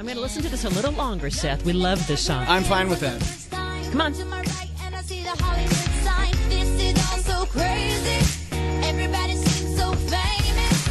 I'm going to listen to this a little longer, Seth. We love this song. I'm fine with that. Come on.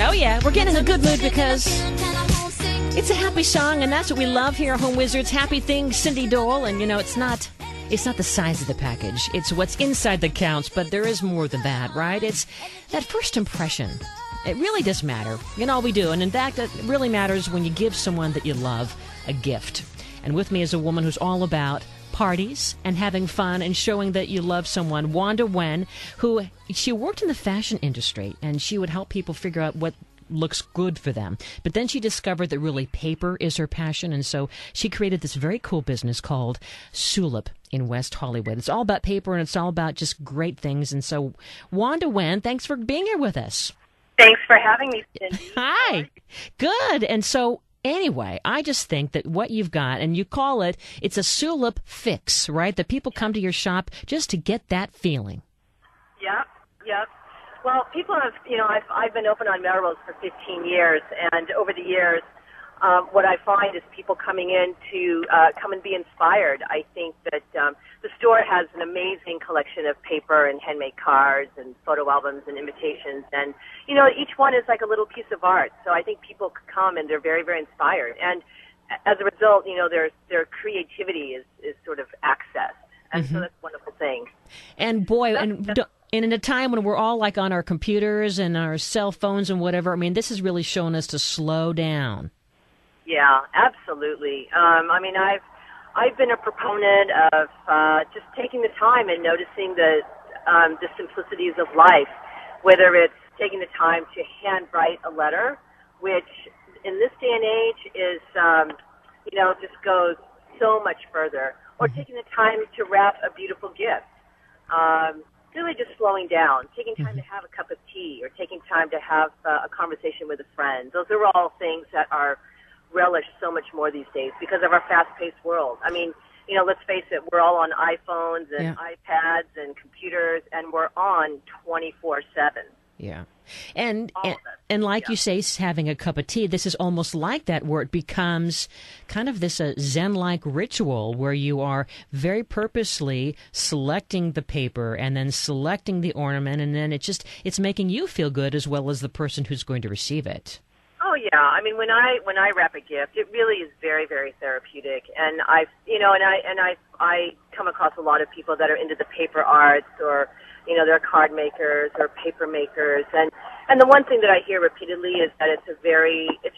Oh, yeah. We're getting a good mood because it's a happy song, and that's what we love here at Home Wizards. Happy things, Cindy Dole. And, you know, it's not the size of the package. It's what's inside that counts, but there is more than that, right? It's that first impression. It really does matter in all we do. And in fact, it really matters when you give someone that you love a gift. And with me is a woman who's all about parties and having fun and showing that you love someone, Wanda Wen, she worked in the fashion industry, and she would help people figure out what looks good for them. But then she discovered that really paper is her passion, and so she created this very cool business called Soolip in West Hollywood. It's all about paper, and it's all about just great things. And so, Wanda Wen, thanks for being here with us. Thanks for having me, Cindy. Hi. Good. And so, anyway, I just think that what you've got, and you call it's a Soolip fix, right? That people come to your shop just to get that feeling. Yep. Well, people have, I've been open on Melrose for 15 years, and over the years, what I find is people coming in to come and be inspired. I think that the store has an amazing collection of paper and handmade cards and photo albums and invitations, and each one is like a little piece of art. So I think people come and they're very, very inspired, and as a result, their creativity is sort of accessed, and so that's a wonderful thing. And boy, and in a time when we're all like on our computers and our cell phones and whatever, I mean, this has really shown us to slow down. Yeah, absolutely. I've been a proponent of just taking the time and noticing the simplicities of life, whether it's taking the time to handwrite a letter, which in this day and age is, just goes so much further, or taking the time to wrap a beautiful gift. Really just slowing down, taking time to have a cup of tea, or taking time to have a conversation with a friend. Those are all things that are relished so much more these days because of our fast-paced world. I mean, let's face it, we're all on iPhones and iPads and computers, and we're on 24/7. Yeah. And like you say, having a cup of tea, this is almost like that, where it becomes kind of this Zen-like ritual where you are very purposely selecting the paper and then selecting the ornament, and then it's making you feel good as well as the person who's going to receive it. Oh yeah, I mean when I wrap a gift, it really is very, very therapeutic, and I come across a lot of people that are into the paper arts, or they're card makers or paper makers, and the one thing that I hear repeatedly is that it's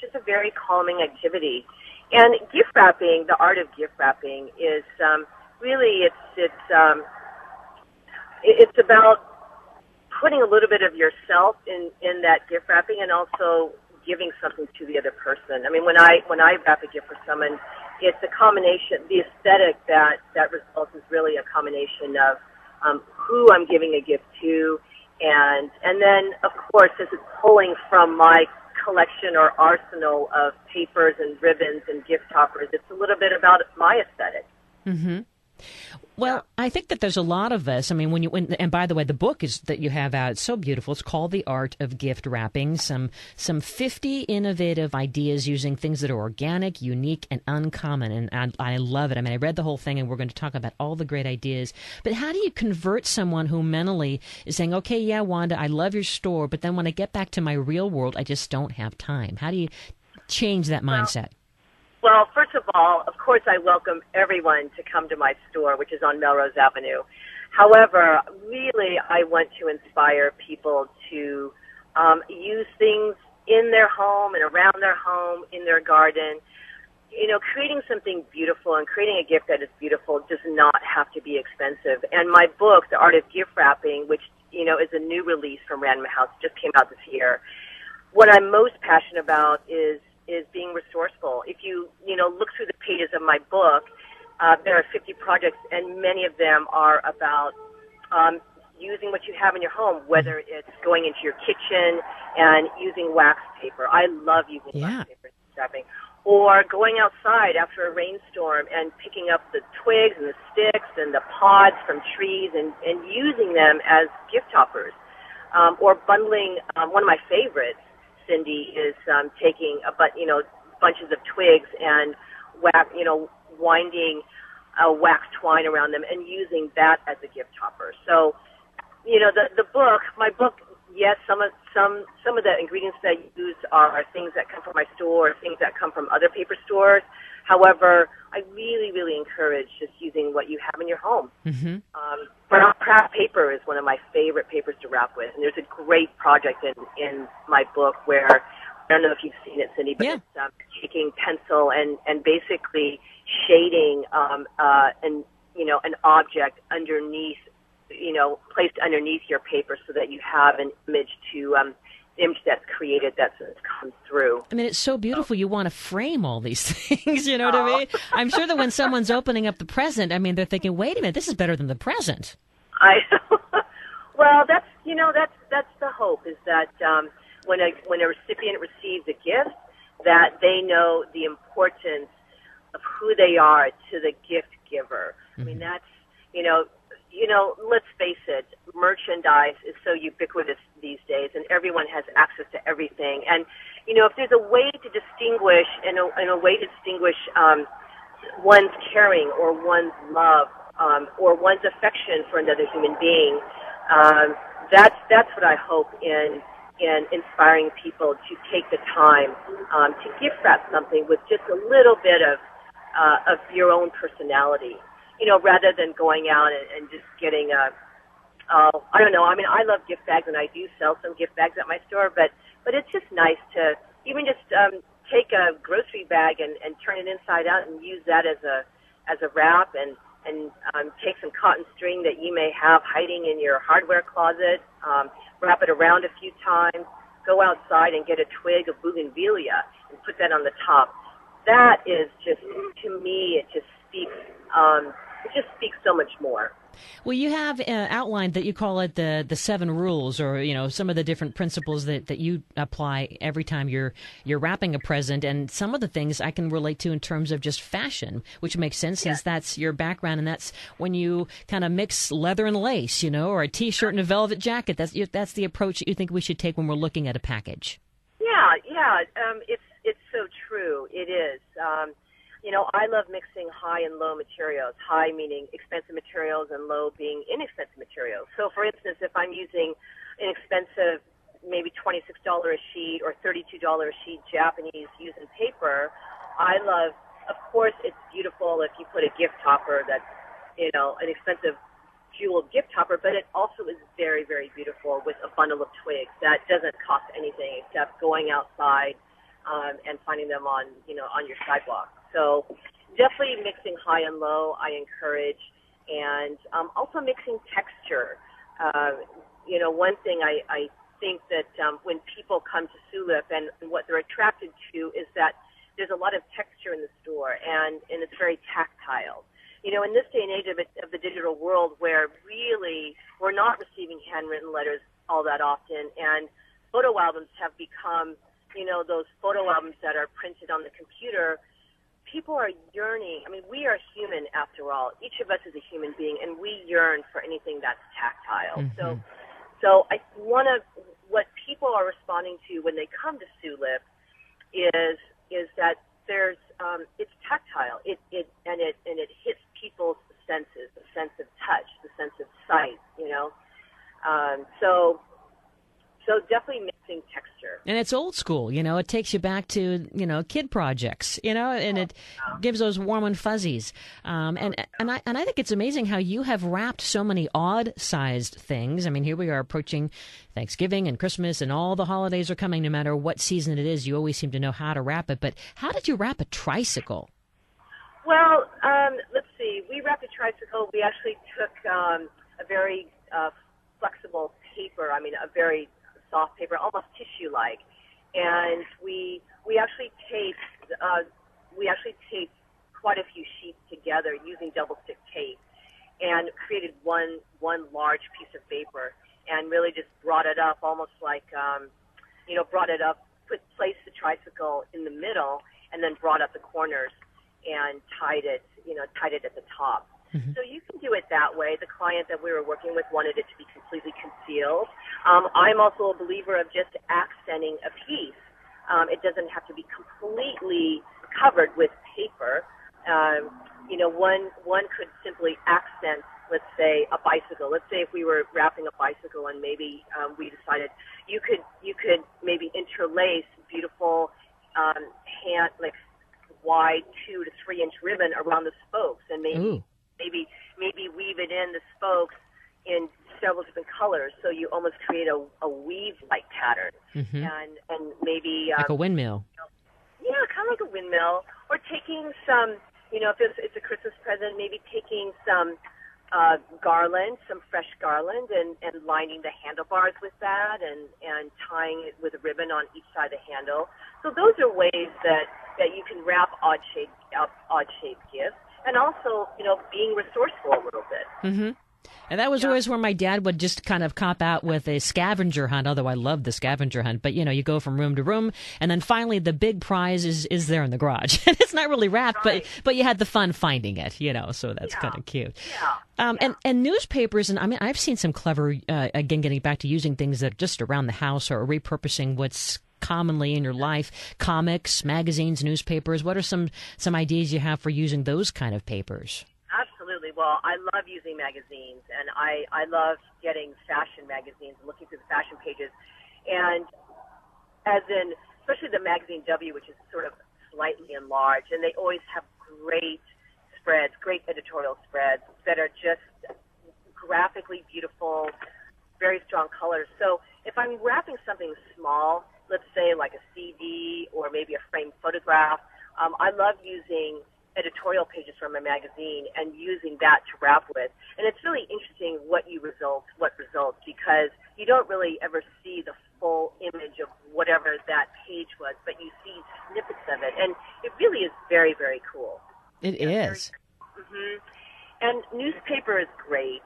just a very calming activity. And gift wrapping, the art of gift wrapping is really it's about putting a little bit of yourself in that gift wrapping, and also giving something to the other person. I mean, when I wrap a gift for someone, it's a combination. The aesthetic that results is really a combination of who I'm giving a gift to, and then of course, as it's pulling from my collection or arsenal of papers and ribbons and gift toppers, it's a little bit about my aesthetic. Mm-hmm. Well, I think that there's a lot of us. I mean, and by the way, the book that you have out, it's so beautiful. It's called The Art of Gift Wrapping. Some 50 innovative ideas using things that are organic, unique, and uncommon. And I love it. I mean, I read the whole thing, and we're going to talk about all the great ideas. But how do you convert someone who mentally is saying, okay, yeah, Wanda, I love your store, but then when I get back to my real world, I just don't have time? How do you change that mindset? Well, first of all, of course, I welcome everyone to come to my store, which is on Melrose Avenue. However, really, I want to inspire people to use things in their home and around their home, in their garden. Creating something beautiful and creating a gift that is beautiful does not have to be expensive. And my book, The Art of Gift Wrapping, which, is a new release from Random House, just came out this year. What I'm most passionate about is being resourceful. If you look through the pages of my book, there are 50 projects, and many of them are about using what you have in your home, whether it's going into your kitchen and using wax paper. I love using wax paper wrapping. Or going outside after a rainstorm and picking up the twigs and the sticks and the pods from trees and using them as gift toppers. Or bundling, one of my favorites, Cindy, is taking bunches of twigs and winding wax twine around them and using that as a gift topper. So, my book, yes, some of the ingredients that I use are things that come from my store, or things that come from other paper stores. However, I really, really encourage just using what you have in your home. Mm-hmm. Brown craft paper is one of my favorite papers to wrap with, and there's a great project in my book where, I don't know if you've seen it, Cindy, but it's taking pencil and basically shading an object underneath, placed underneath your paper so that you have an image image that's created that comes through. I mean, it's so beautiful. You want to frame all these things, you know what I mean? I'm sure that when someone's opening up the present, I mean, they're thinking, wait a minute, this is better than the present. Well, that's the hope, is that when a recipient receives a gift, that they know the importance of who they are to the gift giver. Mm-hmm. I mean, that's, let's face it, merchandise is so ubiquitous these days, and everyone has access to everything. And, if there's a way to distinguish, and a way to distinguish one's caring or one's love or one's affection for another human being, that's what I hope in inspiring people to take the time to gift wrap something with just a little bit of your own personality, rather than going out and just getting I don't know. I mean, I love gift bags, and I do sell some gift bags at my store, but it's just nice to even just take a grocery bag and turn it inside out and use that as a wrap, and take some cotton string that you may have hiding in your hardware closet, wrap it around a few times, go outside and get a twig of bougainvillea and put that on the top. That is just, to me, it just speaks so much more. Well, you have outlined that you call it the 7 rules, or some of the different principles that you apply every time you're wrapping a present, and some of the things I can relate to in terms of just fashion, which makes sense since that's your background, and that's when you kind of mix leather and lace, or a T-shirt and a velvet jacket. That's the approach that you think we should take when we're looking at a package. Yeah, it's so true. It is. I love mixing high and low materials, high meaning expensive materials and low being inexpensive materials. So, for instance, if I'm using an expensive, maybe $26 a sheet or $32 a sheet Japanese using paper, I love, of course, it's beautiful if you put a gift topper that's, an expensive jeweled gift topper, but it also is very, very beautiful with a bundle of twigs that doesn't cost anything except going outside and finding them on your sidewalk. So definitely mixing high and low, I encourage, and also mixing texture. One thing I think that when people come to Soolip and what they're attracted to is that there's a lot of texture in the store, and it's very tactile. In this day and age of the digital world, where really we're not receiving handwritten letters all that often, and photo albums have become, those photo albums that are printed on the computer. People are yearning. I mean, we are human after all. Each of us is a human being, and we yearn for anything that's tactile. Mm-hmm. So what people are responding to when they come to Soolip is that there's it's tactile. It hits people's senses, the sense of touch, the sense of sight. So definitely mixing texture. And it's old school, it takes you back to, kid projects, and it gives those warm and fuzzies. And I think it's amazing how you have wrapped so many odd-sized things. I mean, here we are approaching Thanksgiving and Christmas, and all the holidays are coming. No matter what season it is, you always seem to know how to wrap it. But how did you wrap a tricycle? Well, let's see. We wrapped a tricycle. We actually took a very flexible paper, a very soft paper, almost tissue-like, and we actually taped quite a few sheets together using double-stick tape, and created one large piece of paper, and really just brought it up, almost like placed the tricycle in the middle, and then brought up the corners and tied it at the top. Mm-hmm. So you can do it that way. The client that we were working with wanted it to be completely concealed. I'm also a believer of just accenting a piece. It doesn't have to be completely covered with paper. one could simply accent, let's say, a bicycle. Let's say if we were wrapping a bicycle and maybe we decided you could maybe interlace beautiful like wide 2 to 3 inch ribbon around the spokes, and maybe weave it in the spokes in several different colors, so you almost create a weave-like pattern, and maybe like a windmill. Yeah, kind of like a windmill, or taking some, if it's a Christmas present, maybe taking some garland, some fresh garland, and lining the handlebars with that, and tying it with a ribbon on each side of the handle. So those are ways that you can wrap odd-shaped gifts, and also, being resourceful a little bit. Mm-hmm. And that was always where my dad would just kind of cop out with a scavenger hunt, although I loved the scavenger hunt. But, you go from room to room, and then finally the big prize is there in the garage. It's not really wrapped, but you had the fun finding it, so that's kind of cute. Yeah. And newspapers, and I mean, I've seen some clever, again, getting back to using things that are just around the house or repurposing what's commonly in your life, comics, magazines, newspapers. What are some ideas you have for using those kind of papers? Absolutely. Well, I love using magazines, and I love getting fashion magazines and looking through the fashion pages. And especially the magazine W, which is sort of slightly enlarged, and they always have great spreads, great editorial spreads that are just graphically beautiful, very strong colors. So if I'm wrapping something small, let's say like a CD or maybe a framed photograph, I love using editorial pages from a magazine and using that to wrap with. And it's really interesting what results, because you don't really ever see the full image of whatever that page was, but you see snippets of it. And it really is very, very cool. It is. Mm-hmm. And newspaper is great.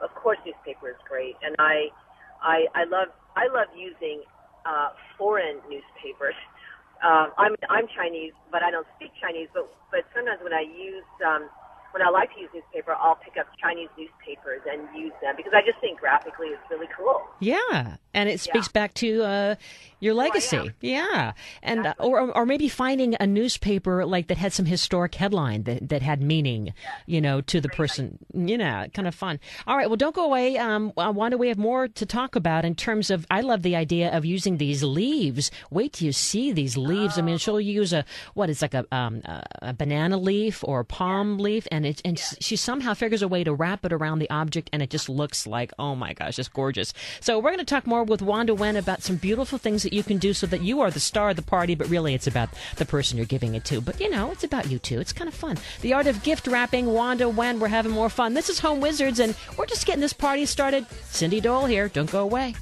Of course, newspaper is great. And I love using foreign newspapers. I'm Chinese, but I don't speak Chinese. But sometimes when I like to use newspaper, I'll pick up Chinese newspapers and use them because I just think graphically it's really cool. Yeah, and it speaks back to your legacy. Yeah, and exactly. Or maybe finding a newspaper like that had some historic headline that had meaning, to the person. Kind of fun. All right, well, don't go away. Wanda, we have more to talk about in terms of. I love the idea of using these leaves. Wait till you see these leaves. I mean, she'll use a banana leaf or a palm leaf, and she somehow figures a way to wrap it around the object, and it just looks like, oh my gosh, just gorgeous. So we're going to talk more with Wanda Wen about some beautiful things that you can do so that you are the star of the party, but really it's about the person you're giving it to. But it's about you too. It's kind of fun. The art of gift wrapping, Wanda Wen. We're having more fun. This is Home Wizards, and we're just getting this party started. Cindy Dole here. Don't go away.